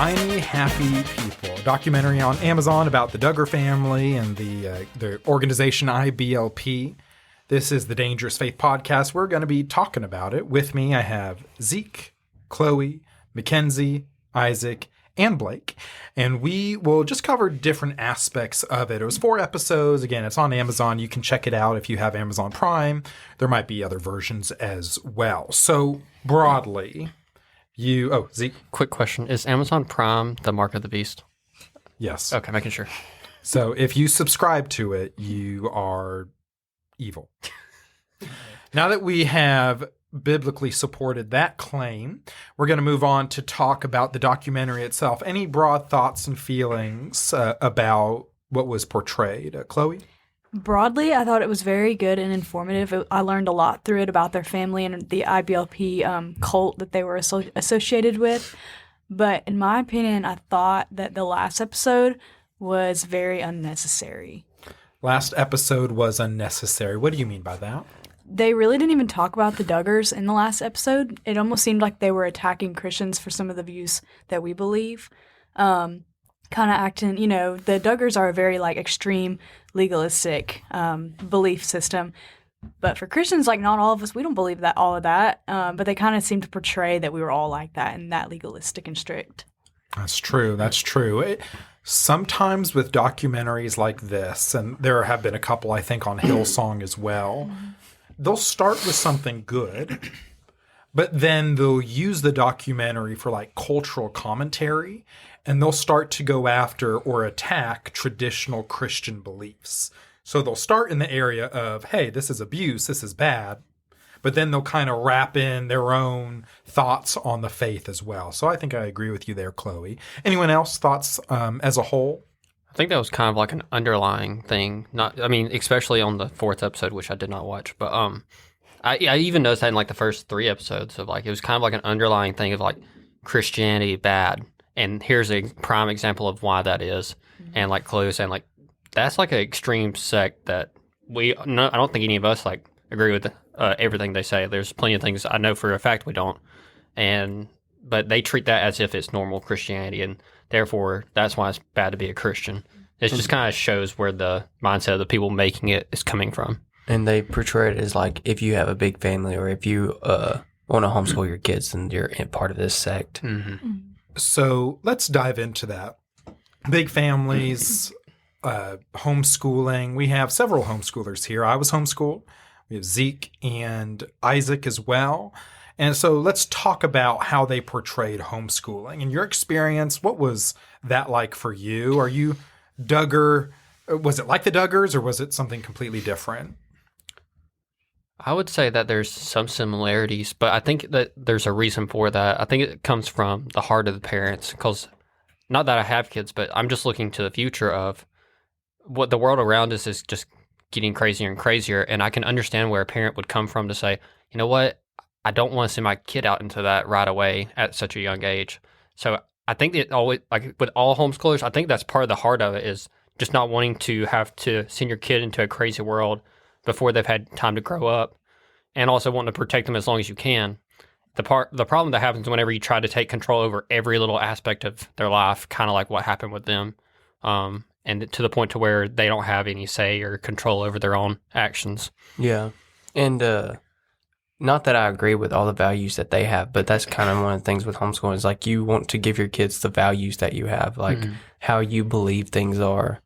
Shiny Happy People, a documentary on Amazon about the Duggar family and the organization IBLP. This is the Dangerous Faith Podcast. We're going to be talking about it. With me, I have Zeke, Chloe, Mackenzie, Isaac, and Blake. And we will just cover different aspects of it. It was 4 episodes. Again, it's on Amazon. You can check it out if you have Amazon Prime. There might be other versions as well. So broadly, Zeke. Quick question. Is Amazon Prime the mark of the beast? Yes. Okay, making sure. So if you subscribe to it, you are evil. Now that we have biblically supported that claim, we're going to move on to talk about the documentary itself. Any broad thoughts and feelings about what was portrayed? Chloe? Broadly, I thought it was very good and informative. I learned a lot through it about their family and the IBLP cult that they were associated with. But in my opinion, I thought that the last episode was very unnecessary. Last episode was unnecessary. What do you mean by that? They really didn't even talk about the Duggars in the last episode. It almost seemed like they were attacking Christians for some of the views that we believe. Kind of acting, the Duggars are a very extreme legalistic belief system. But for Christians, not all of us, we don't believe all of that. But they kind of seem to portray that we were all like that and that legalistic and strict. That's true. Sometimes with documentaries like this, and there have been a couple, I think, on Hillsong as well, they'll start with something good, but then they'll use the documentary for cultural commentary, and they'll start to go after or attack traditional Christian beliefs. So they'll start in the area of, hey, this is abuse, this is bad, but then they'll kind of wrap in their own thoughts on the faith as well. So I think I agree with you there, Chloe. Anyone else thoughts as a whole? I think that was kind of an underlying thing. Especially on the 4th episode, which I did not watch. But I even noticed that in the first 3 episodes of it was kind of an underlying thing of Christianity bad. And here's a prime example of why that is. Mm-hmm. And Chloe was saying, that's an extreme sect that I don't think any of us agree with everything they say. There's plenty of things I know for a fact we don't. But they treat that as if it's normal Christianity, and therefore that's why it's bad to be a Christian. It just kind of shows where the mindset of the people making it is coming from. And they portray it as if you have a big family or if you want to homeschool your kids, then you're part of this sect. Mm-hmm. So let's dive into that. Big families, homeschooling. We have several homeschoolers here. I was homeschooled. We have Zeke and Isaac as well. And so let's talk about how they portrayed homeschooling. In your experience, what was that like for you? Are you Duggar? Was it like the Duggars, or was it something completely different? I would say that there's some similarities, but I think that there's a reason for that. I think it comes from the heart of the parents, because not that I have kids, but I'm just looking to the future of what the world around us is just getting crazier and crazier. And I can understand where a parent would come from to say, you know what? I don't want to send my kid out into that right away at such a young age. So I think it always, with all homeschoolers, I think that's part of the heart of it, is just not wanting to have to send your kid into a crazy world before they've had time to grow up, and also wanting to protect them as long as you can. The problem that happens whenever you try to take control over every little aspect of their life, kind of like what happened with them, and to the point to where they don't have any say or control over their own actions. Yeah, and not that I agree with all the values that they have, but that's kind of one of the things with homeschooling is you want to give your kids the values that you have, how you believe things are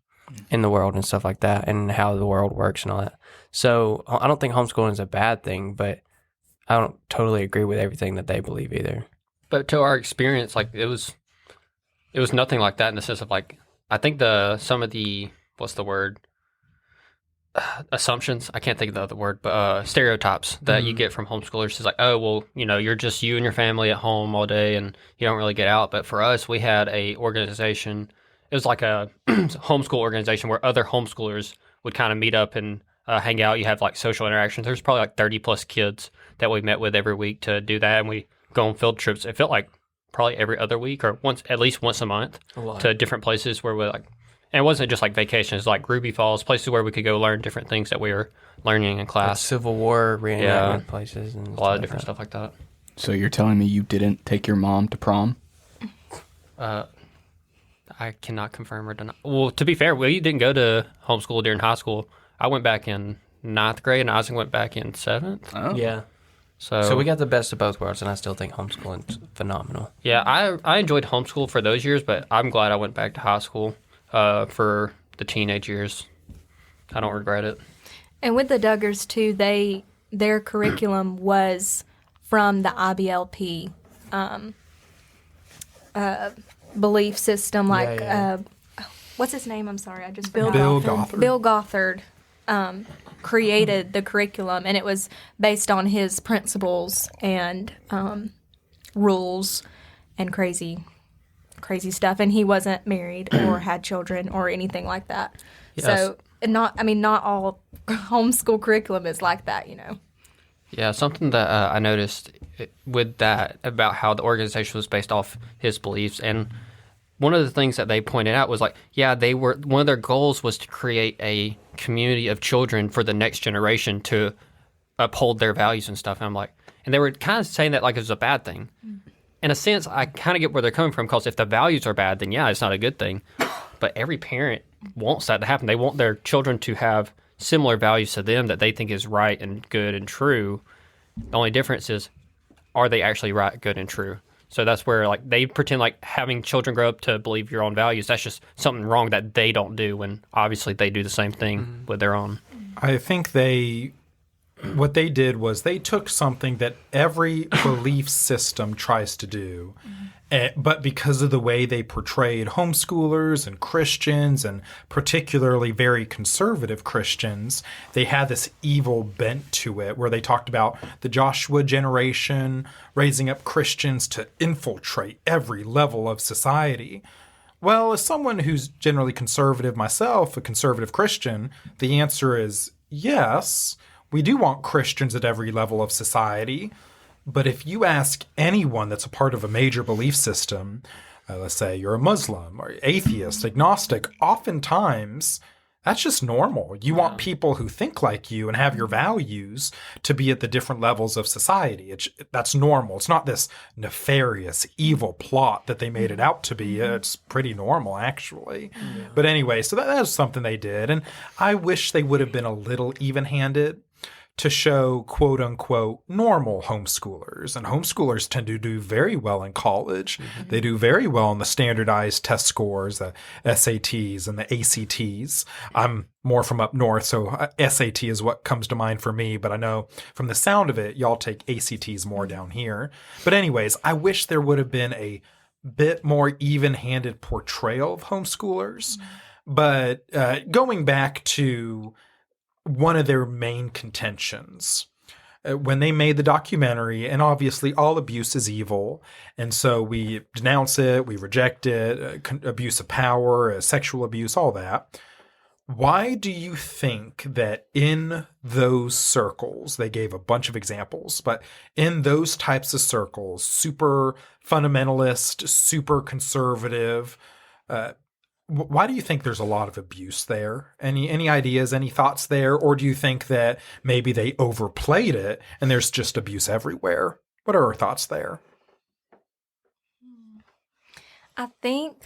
in the world and stuff like that, and how the world works and all that. So I don't think homeschooling is a bad thing, but I don't totally agree with everything that they believe either. But to our experience, it was nothing like that in the sense of I think some of the, what's the word? Assumptions, I can't think of the other word, but stereotypes that you get from homeschoolers is you're just you and your family at home all day and you don't really get out. But for us, we had a organization. It was like a homeschool organization where other homeschoolers would kind of meet up and hang out. You have social interactions. There's probably 30 plus kids that we met with every week to do that, and we go on field trips. It felt like probably every other week or at least once a month to different places where we and it wasn't just vacations, Ruby Falls, places where we could go learn different things that we were learning in class. Civil War reenactment places. And a lot of different stuff like that. So you're telling me you didn't take your mom to prom? I cannot confirm or deny. Well, to be fair, we didn't go to homeschool during high school. I went back in 9th grade, and Isaac went back in 7th. Oh. Yeah. So we got the best of both worlds, and I still think homeschooling's phenomenal. Yeah, I enjoyed homeschool for those years, but I'm glad I went back to high school for the teenage years. I don't regret it. And with the Duggars too, their curriculum was from the IBLP belief system. Like, what's his name? I'm sorry, I just Bill Gothard. Bill Gothard created the curriculum, and it was based on his principles and rules and crazy stuff. And he wasn't married or had children or anything like that. Yes. So, not all homeschool curriculum is like that, you know. Yeah, something that I noticed with that about how the organization was based off his beliefs, and one of the things that they pointed out was like, yeah, one of their goals was to create a community of children for the next generation to uphold their values and stuff. And I'm like, and they were kind of saying that like it was a bad thing. In a sense, I kind of get where they're coming from, because if the values are bad, then yeah, it's not a good thing. But every parent wants that to happen. They want their children to have similar values to them that they think is right and good and true. The only difference is, are they actually right, good, and true? So that's where like they pretend like having children grow up to believe your own values, that's just something wrong that they don't do, when obviously they do the same thing with their own. I think what they did was they took something that every belief system tries to do, but because of the way they portrayed homeschoolers and Christians, and particularly very conservative Christians, they had this evil bent to it, where they talked about the Joshua generation raising up Christians to infiltrate every level of society. Well, as someone who's generally conservative myself, a conservative Christian, the answer is yes. We do want Christians at every level of society, but if you ask anyone that's a part of a major belief system, let's say you're a Muslim or atheist, agnostic, oftentimes that's just normal. You want people who think like you and have your values to be at the different levels of society. That's normal. It's not this nefarious, evil plot that they made it out to be. It's pretty normal, actually. Yeah. But anyway, so that's something they did. And I wish they would have been a little even-handed to show quote unquote normal homeschoolers. And homeschoolers tend to do very well in college. Mm-hmm. They do very well in the standardized test scores, the SATs and the ACTs. I'm more from up north, so SAT is what comes to mind for me. But I know from the sound of it, y'all take ACTs more down here. But anyways, I wish there would have been a bit more even-handed portrayal of homeschoolers. Mm-hmm. But going back to one of their main contentions, when they made the documentary, and obviously all abuse is evil, and so we denounce it, we reject it, abuse of power, sexual abuse, all that. Why do you think that in those circles, they gave a bunch of examples, but in those types of circles, super fundamentalist, super conservative, why do you think there's a lot of abuse there? Any ideas, any thoughts there? Or do you think that maybe they overplayed it and there's just abuse everywhere? What are our thoughts there? I think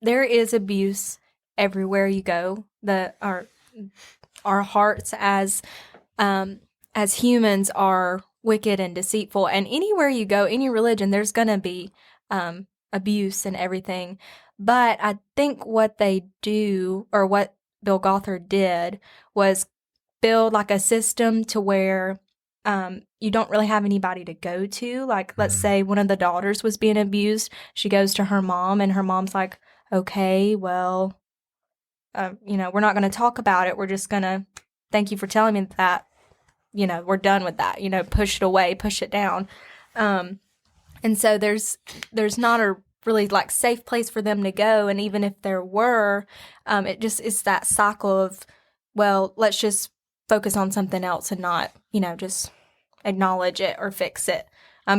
there is abuse everywhere you go. Our hearts as humans are wicked and deceitful, and anywhere you go, any religion, there's going to be abuse and everything. But I think what they do, or what Bill Gothard did, was build like a system to where you don't really have anybody to go to. Like, let's say one of the daughters was being abused. She goes to her mom, and her mom's like, okay, well, we're not going to talk about it. We're just going to thank you for telling me that, we're done with that, push it away, push it down. And so there's not a really like safe place for them to go. And even if there were, it just is that cycle of, well, let's just focus on something else and not, just acknowledge it or fix it.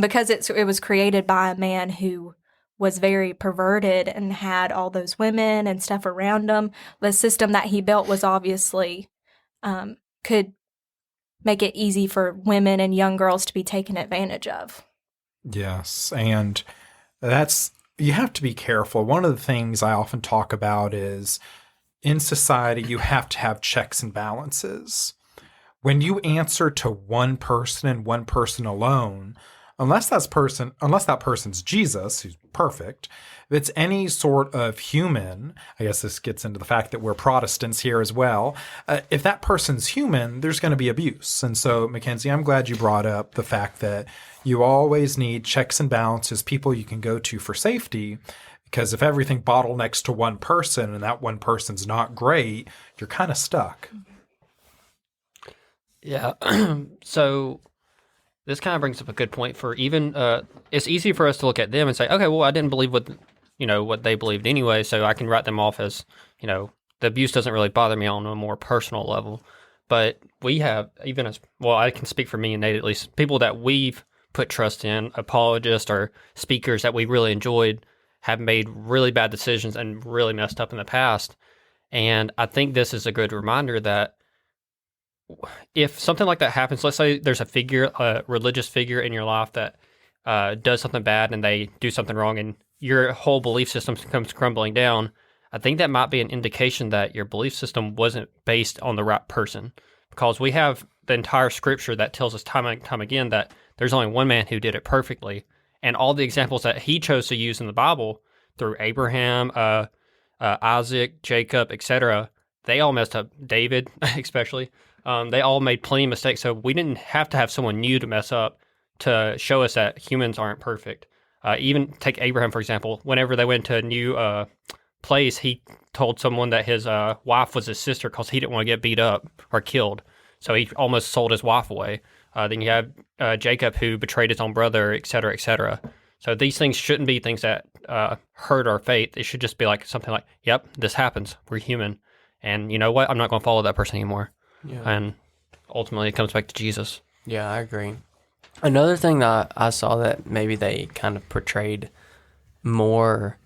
Because it was created by a man who was very perverted and had all those women and stuff around him. The system that he built was obviously could make it easy for women and young girls to be taken advantage of. Yes, and You have to be careful. One of the things I often talk about is in society, you have to have checks and balances. When you answer to one person and one person alone, unless that person's Jesus, who's perfect, if it's any sort of human, I guess this gets into the fact that we're Protestants here as well. If that person's human, there's going to be abuse. And so, Mackenzie, I'm glad you brought up the fact that you always need checks and balances, people you can go to for safety. Because if everything bottlenecks to one person and that one person's not great, you're kind of stuck. Yeah. So this kind of brings up a good point for even, it's easy for us to look at them and say, okay, well, I didn't believe what they believed anyway, so I can write them off as, the abuse doesn't really bother me on a more personal level. But we have, even as, well, I can speak for me and Nate at least, people that we've put trust in, apologists or speakers that we really enjoyed, have made really bad decisions and really messed up in the past. And I think this is a good reminder that if something like that happens, let's say there's a religious figure in your life that does something bad and they do something wrong and your whole belief system comes crumbling down, I think that might be an indication that your belief system wasn't based on the right person. Because we have the entire scripture that tells us time and time again that there's only one man who did it perfectly. And all the examples that he chose to use in the Bible through Abraham, Isaac, Jacob, etc., they all messed up. David, especially. They all made plenty of mistakes. So we didn't have to have someone new to mess up to show us that humans aren't perfect. Even take Abraham, for example. Whenever they went to a new place, he told someone that his wife was his sister because he didn't want to get beat up or killed. So he almost sold his wife away. Then you have Jacob, who betrayed his own brother, et cetera, et cetera. So these things shouldn't be things that hurt our faith. It should just be like something like, yep, this happens. We're human. And you know what? I'm not going to follow that person anymore. Yeah. And ultimately, it comes back to Jesus. Yeah, I agree. Another thing that I saw that maybe they kind of portrayed more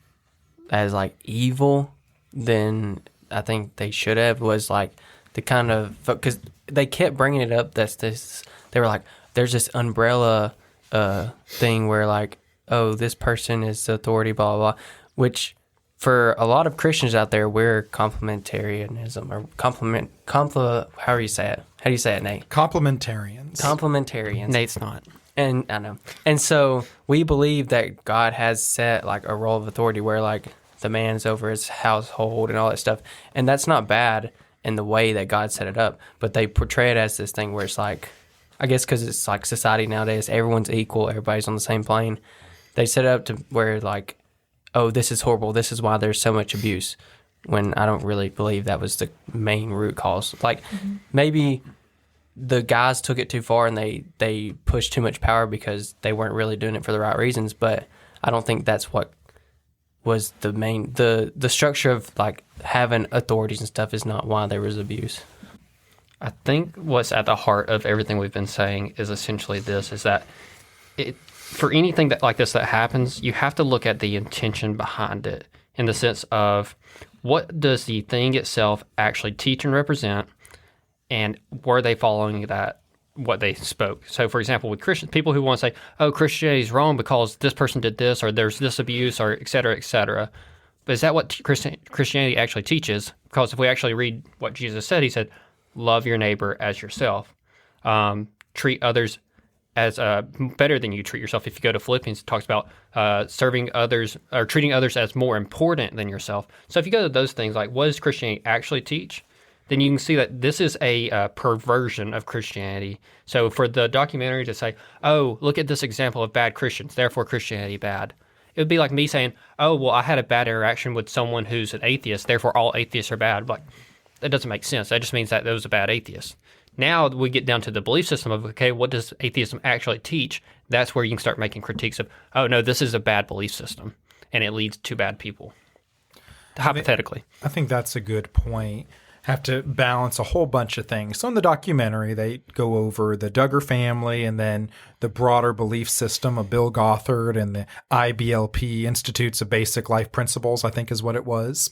as like evil than I think they should have was like the kind of, because they kept bringing it up. They were like, there's this umbrella thing where like, oh, this person is the authority, blah, blah, blah, which for a lot of Christians out there, we're complementarianism or how do you say it? How do you say it, Nate? Complementarians. Nate's not. And I know. And so we believe that God has set like a role of authority where like the man's over his household and all that stuff. And that's not bad in the way that God set it up, but they portray it as this thing where it's like, I guess because it's like society nowadays, everyone's equal, everybody's on the same plane. They set it up to where like, oh, this is horrible, this is why there's so much abuse, when I don't really believe that was the main root cause. Like, maybe the guys took it too far and they pushed too much power because they weren't really doing it for the right reasons, but I don't think that's what was the main, the structure of like having authorities and stuff is not why there was abuse. I think what's at the heart of everything we've been saying is essentially this, is that for anything that like this that happens, you have to look at the intention behind it in the sense of what does the thing itself actually teach and represent, and were they following that, what they spoke? So, for example, with Christian people who want to say, oh, Christianity is wrong because this person did this, or there's this abuse, or et cetera, et cetera. But is that what Christianity actually teaches? Because if we actually read what Jesus said, he said, love your neighbor as yourself. Treat others as better than you treat yourself. If you go to Philippians, it talks about serving others or treating others as more important than yourself. So if you go to those things, like what does Christianity actually teach? Then you can see that this is a perversion of Christianity. So for the documentary to say, oh, look at this example of bad Christians, therefore Christianity bad. It would be like me saying, oh, well, I had a bad interaction with someone who's an atheist, therefore all atheists are bad. Like, that doesn't make sense. That just means that there was a bad atheist. Now we get down to the belief system of, okay, what does atheism actually teach? That's where you can start making critiques of, oh, no, this is a bad belief system, and it leads to bad people, hypothetically. I think that's a good point. Have to balance a whole bunch of things. So in the documentary, they go over the Duggar family and then the broader belief system of Bill Gothard and the IBLP, Institutes of Basic Life Principles, I think is what it was.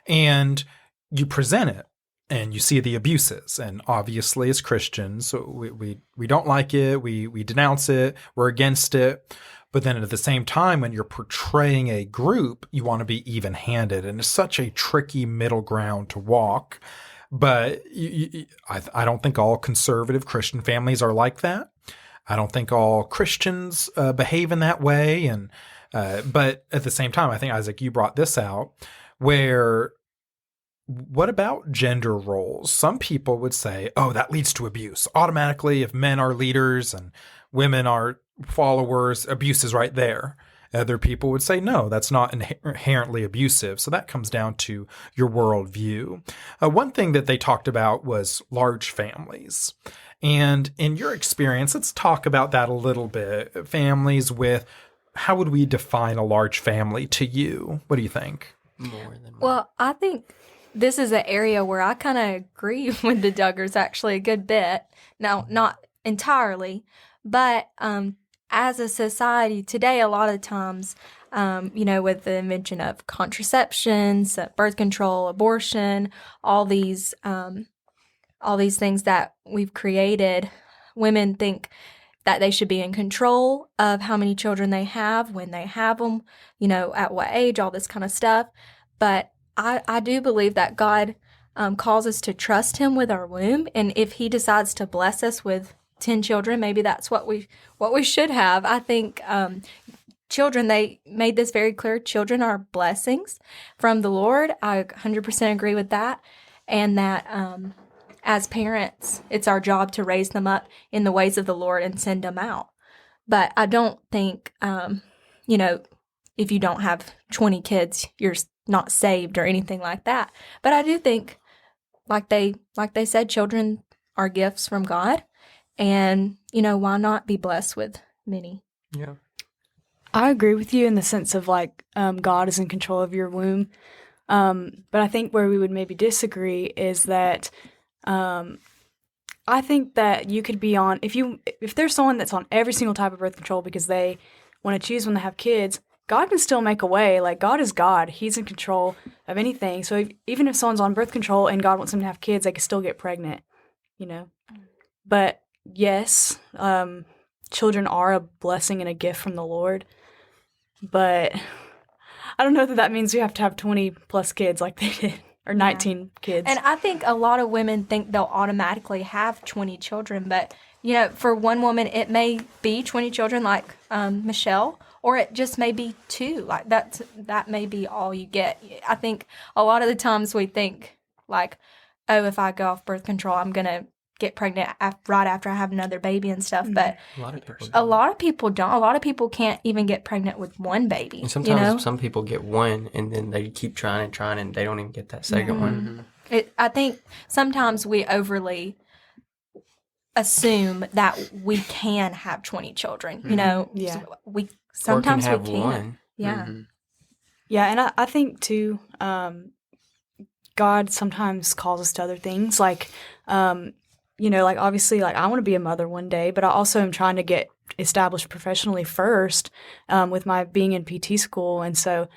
And you present it and you see the abuses. And obviously as Christians, we don't like it. We denounce it. We're against it. But then at the same time, when you're portraying a group, you want to be even-handed. And it's such a tricky middle ground to walk. But I don't think all conservative Christian families are like that. I don't think all Christians behave in that way. And but at the same time, I think, Isaac, you brought this out, where what about gender roles? Some people would say, oh, that leads to abuse. Automatically, if men are leaders and women are followers, abuse is right there. Other people would say, no, that's not inherently abusive. So that comes down to your worldview. One thing that they talked about was large families. And in your experience, let's talk about that a little bit. Families with, how would we define a large family to you? What do you think? More than one. Well, I think this is an area where I kind of agree with the Duggars actually a good bit. Now, not entirely, but as a society today, a lot of times, with the invention of contraceptions, birth control, abortion, all these things that we've created, women think that they should be in control of how many children they have, when they have them, at what age, all this kind of stuff. But I do believe that God calls us to trust him with our womb. And if he decides to bless us with 10 children, maybe that's what we should have. I think children, they made this very clear. Children are blessings from the Lord. I 100% agree with that. And that as parents, it's our job to raise them up in the ways of the Lord and send them out. But I don't think, if you don't have 20 kids, you're not saved or anything like that. But I do think, like they said, children are gifts from God. And, why not be blessed with many? Yeah. I agree with you in the sense of God is in control of your womb. But I think where we would maybe disagree is that I think that you could be on, if there's someone that's on every single type of birth control because they want to choose when they have kids, God can still make a way. Like, God is God. He's in control of anything. So even if someone's on birth control and God wants them to have kids, they can still get pregnant, But yes, children are a blessing and a gift from the Lord. But I don't know that means you have to have 20 plus kids like they did, or 19 kids. And I think a lot of women think they'll automatically have 20 children. But, for one woman, it may be 20 children like Michelle, or it just may be 2. Like that may be all you get. I think a lot of the times we think like, oh, if I go off birth control, I'm going to get pregnant right after I have another baby and stuff. But A lot of people don't. A lot of people can't even get pregnant with one baby. And sometimes some people get one and then they keep trying and they don't even get that second one. I think sometimes we overly assume that we can have 20 children. Yeah. We sometimes or can have we can. one. Yeah. Mhm. Yeah, and I think too, God sometimes calls us to other things. Obviously, I want to be a mother one day, but I also am trying to get established professionally first with my being in PT school. And so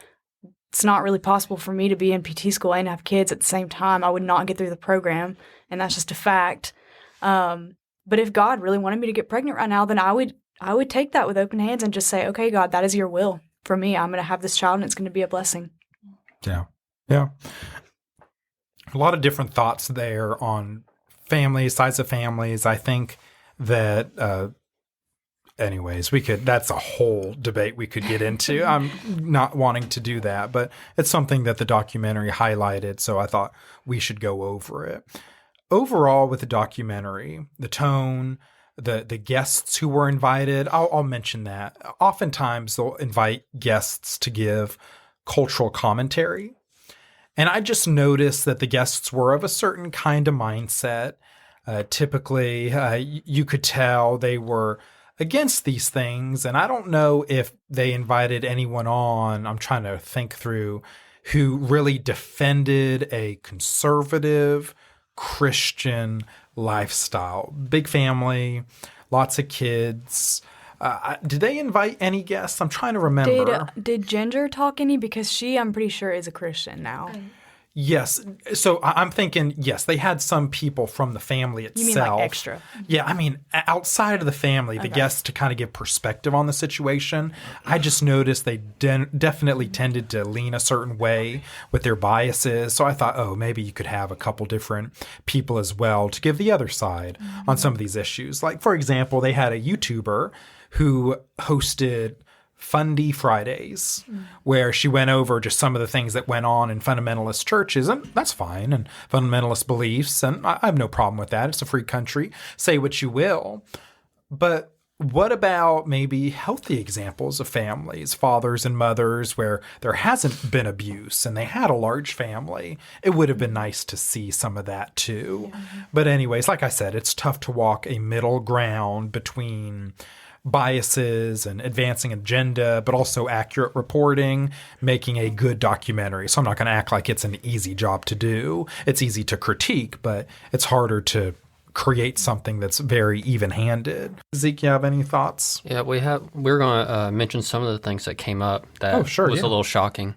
it's not really possible for me to be in PT school and have kids at the same time. I would not get through the program, and that's just a fact. But if God really wanted me to get pregnant right now, then I would take that with open hands and just say, okay, God, that is your will for me. I'm going to have this child, and it's going to be a blessing. Yeah. Yeah. A lot of different thoughts there on families, size of families. I think that, that's a whole debate we could get into. I'm not wanting to do that, but it's something that the documentary highlighted, so I thought we should go over it. Overall, with the documentary, the tone, the guests who were invited, I'll mention that. Oftentimes, they'll invite guests to give cultural commentary. And I just noticed that the guests were of a certain kind of mindset. Typically, you could tell they were against these things. And I don't know if they invited anyone on, I'm trying to think through, who really defended a conservative Christian lifestyle. Big family, lots of kids. Did they invite any guests? I'm trying to remember. Did Ginger talk any? Because she, I'm pretty sure, is a Christian now. Yes. So I'm thinking, yes, they had some people from the family itself. You mean like extra? Yeah, I mean, outside of the family, the guests to kind of give perspective on the situation. I just noticed they definitely tended to lean a certain way with their biases. So I thought, oh, maybe you could have a couple different people as well to give the other side on some of these issues. Like, for example, they had a YouTuber who hosted Fundy Fridays, where she went over just some of the things that went on in fundamentalist churches, and that's fine, and fundamentalist beliefs, and I have no problem with that. It's a free country. Say what you will. But what about maybe healthy examples of families, fathers and mothers, where there hasn't been abuse and they had a large family? It would have been nice to see some of that too. Yeah. But anyways, like I said, it's tough to walk a middle ground between biases and advancing agenda, but also accurate reporting, making a good documentary. So I'm not going to act like it's an easy job to do. It's easy to critique, but it's harder to create something that's very even-handed. Zeke, you have any thoughts? Yeah, we're going to mention some of the things that came up that was a little shocking.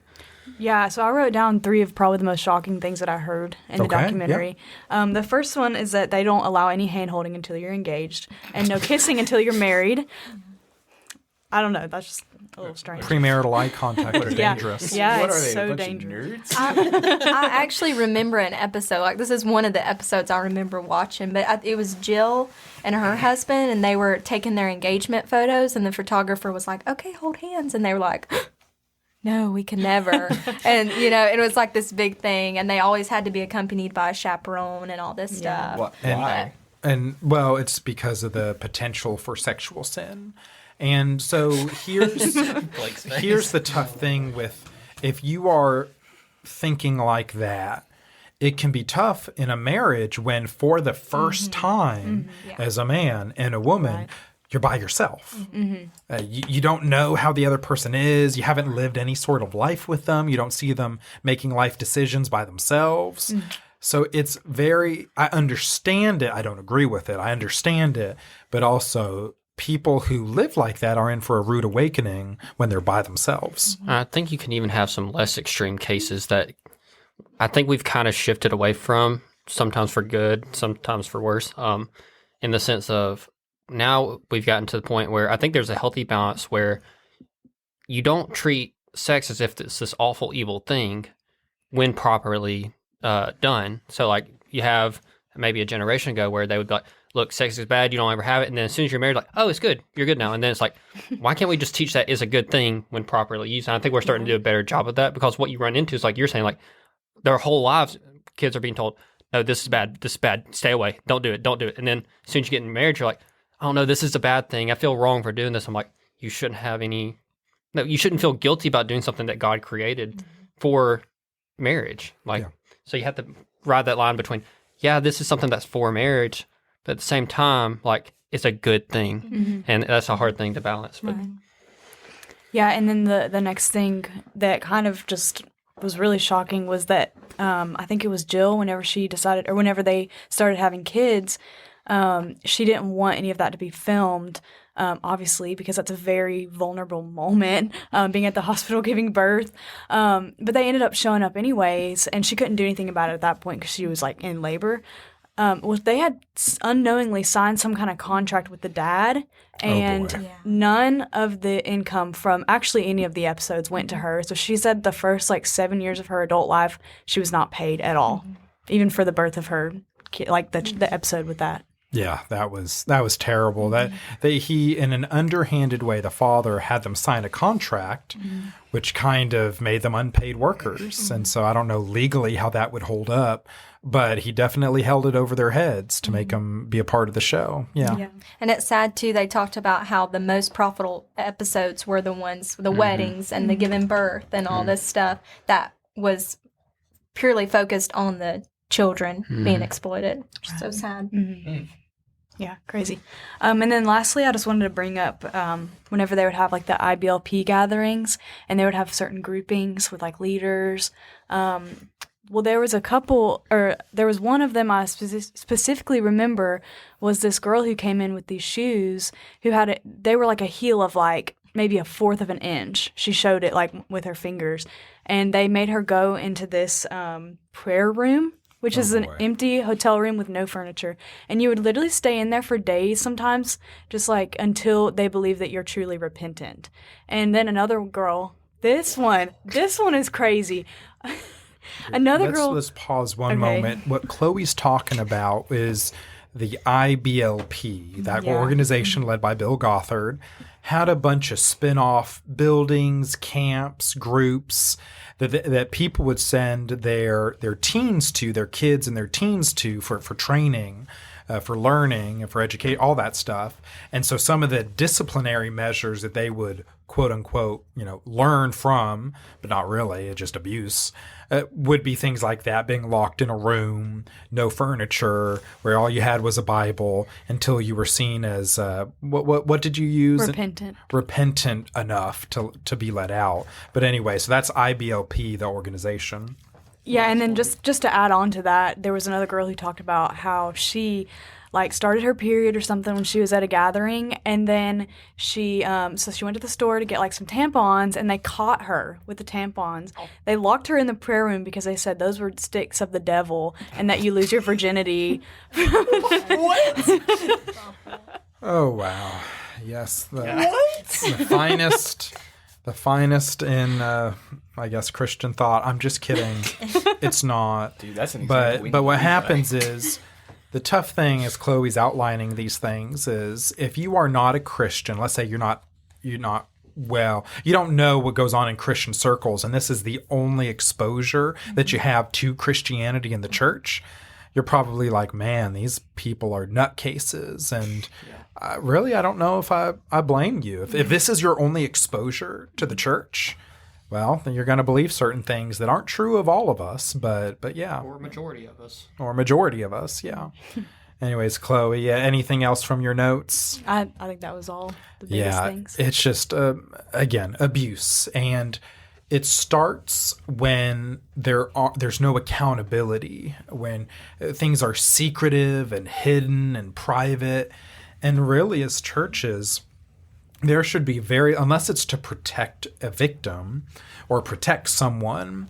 Yeah, so I wrote down 3 of probably the most shocking things that I heard in the documentary. Yeah. The first one is that they don't allow any hand-holding until you're engaged and no kissing until you're married. I don't know. That's just a little strange. Premarital eye contact is dangerous. Yeah, what it's are they, so a bunch dangerous. of nerds? I actually remember an episode, like this is one of the episodes I remember watching, but it was Jill and her husband, and they were taking their engagement photos, and the photographer was like, okay, hold hands, and they were like, no, we can never. And, it was like this big thing, and they always had to be accompanied by a chaperone and all this stuff. Why? And, well, it's because of the potential for sexual sin. And so here's the tough thing with, if you are thinking like that, it can be tough in a marriage when for the first time as a man and a woman, you're by yourself. You don't know how the other person is. You haven't lived any sort of life with them. You don't see them making life decisions by themselves. So it's I understand it. I don't agree with it. I understand it. But also, people who live like that are in for a rude awakening when they're by themselves. I think you can even have some less extreme cases that I think we've kind of shifted away from, sometimes for good, sometimes for worse, in the sense of now we've gotten to the point where I think there's a healthy balance where you don't treat sex as if it's this awful, evil thing when properly done. So, like, you have maybe a generation ago where they would be like, look, sex is bad, you don't ever have it. And then as soon as you're married, like, oh, it's good, you're good now. And then it's like, why can't we just teach that is a good thing when properly used? And I think we're starting to do a better job of that, because what you run into is, like you're saying, like, their whole lives, kids are being told, no, this is bad, stay away, don't do it. And then as soon as you get married, you're like, oh no, this is a bad thing, I feel wrong for doing this. I'm like, you shouldn't you shouldn't feel guilty about doing something that God created for marriage. So you have to ride that line between, this is something that's for marriage, but at the same time, like, it's a good thing. And that's a hard thing to balance. But Yeah, and then the next thing that kind of just was really shocking was that I think it was Jill, whenever they started having kids, she didn't want any of that to be filmed, obviously, because that's a very vulnerable moment, being at the hospital giving birth. But they ended up showing up anyways, and she couldn't do anything about it at that point because she was, like, in labor. They had unknowingly signed some kind of contract with the dad, and none of the income from actually any of the episodes went to her. So she said the first, 7 years of her adult life, she was not paid at all, even for the birth of her kid, the episode with that. Yeah, that was terrible. That he, in an underhanded way, the father had them sign a contract, which kind of made them unpaid workers. And so I don't know legally how that would hold up, but he definitely held it over their heads to make them be a part of the show. Yeah. And it's sad too. They talked about how the most profitable episodes were the ones, the weddings and the giving birth and all this stuff that was purely focused on the children being exploited. Which is so sad. Yeah, crazy. And then lastly, I just wanted to bring up whenever they would have the IBLP gatherings, and they would have certain groupings with leaders. There was there was one of them I specifically remember was this girl who came in with these shoes who they were a heel of maybe a fourth of an inch. She showed it with her fingers. and they made her go into this prayer room, which is an boy. empty hotel room with no furniture. And you would literally stay in there for days sometimes, just like until they believe that you're truly repentant. And then another girl, this one is crazy. Let's pause one moment. What Chloe's talking about is the IBLP, that organization led by Bill Gothard, had a bunch of spin-off buildings, camps, groups that people would send their teens to, their kids and their teens to for training, for learning, for educate, all that stuff. And so some of the disciplinary measures that they would quote unquote, learn from, but not really, just abuse, would be things like that, being locked in a room, no furniture, where all you had was a Bible until you were seen as, what did you use? Repentant enough to be let out. But anyway, so that's IBLP, the organization. Yeah, and then just to add on to that, there was another girl who talked about how she started her period or something when she was at a gathering, and then she went to the store to get some tampons, and they caught her with the tampons. They locked her in the prayer room because they said those were sticks of the devil and that you lose your virginity. What? Oh wow. Yes, the finest in I guess Christian thought. I'm just kidding. It's not. Dude, that's an example. But what happens is, the tough thing as Chloe's outlining these things is, if you are not a Christian, let's say you're not well, you don't know what goes on in Christian circles, and this is the only exposure that you have to Christianity in the church, you're probably like, man, these people are nutcases. And really, I don't know if I blame you. If this is your only exposure to the church, well, then you're going to believe certain things that aren't true of all of us, but yeah. Or majority of us. Yeah. Anyways, Chloe, yeah, anything else from your notes? I think that was all the biggest things. It's just, again, abuse. And it starts when there's no accountability, when things are secretive and hidden and private. And really, as churches, there should be unless it's to protect a victim or protect someone,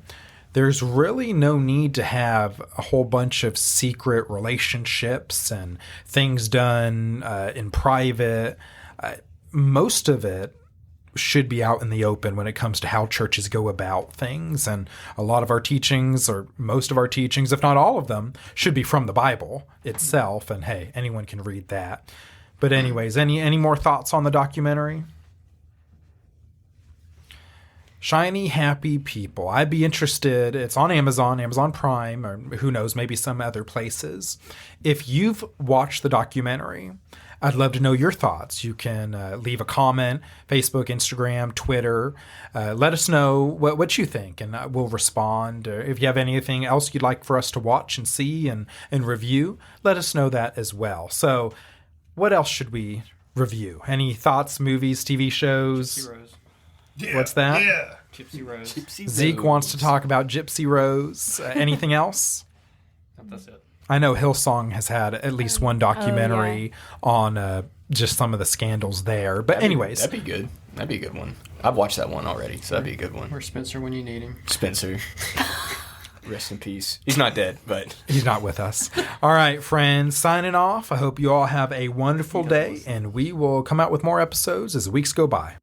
there's really no need to have a whole bunch of secret relationships and things done in private. Most of it should be out in the open when it comes to how churches go about things. And a lot of our teachings, or most of our teachings, if not all of them, should be from the Bible itself. And hey, anyone can read that. But anyways, any more thoughts on the documentary? Shiny, Happy People. I'd be interested. It's on Amazon Prime, or who knows, maybe some other places. If you've watched the documentary, I'd love to know your thoughts. You can leave a comment, Facebook, Instagram, Twitter. Let us know what you think, and we'll respond. If you have anything else you'd like for us to watch and see and review, let us know that as well. So what else should we review? Any thoughts, movies, TV shows? Gypsy Rose. Yeah, what's that? Yeah. Gypsy Rose. Zeke wants to talk about Gypsy Rose. Anything else? That's it. I know Hillsong has had at least one documentary on just some of the scandals there. But anyways. That'd be good. That'd be a good one. I've watched that one already, so that'd be a good one. Where's Spencer when you need him? Spencer. Rest in peace. He's not dead, but he's not with us. All right, friends, signing off. I hope you all have a wonderful day, and we will come out with more episodes as the weeks go by.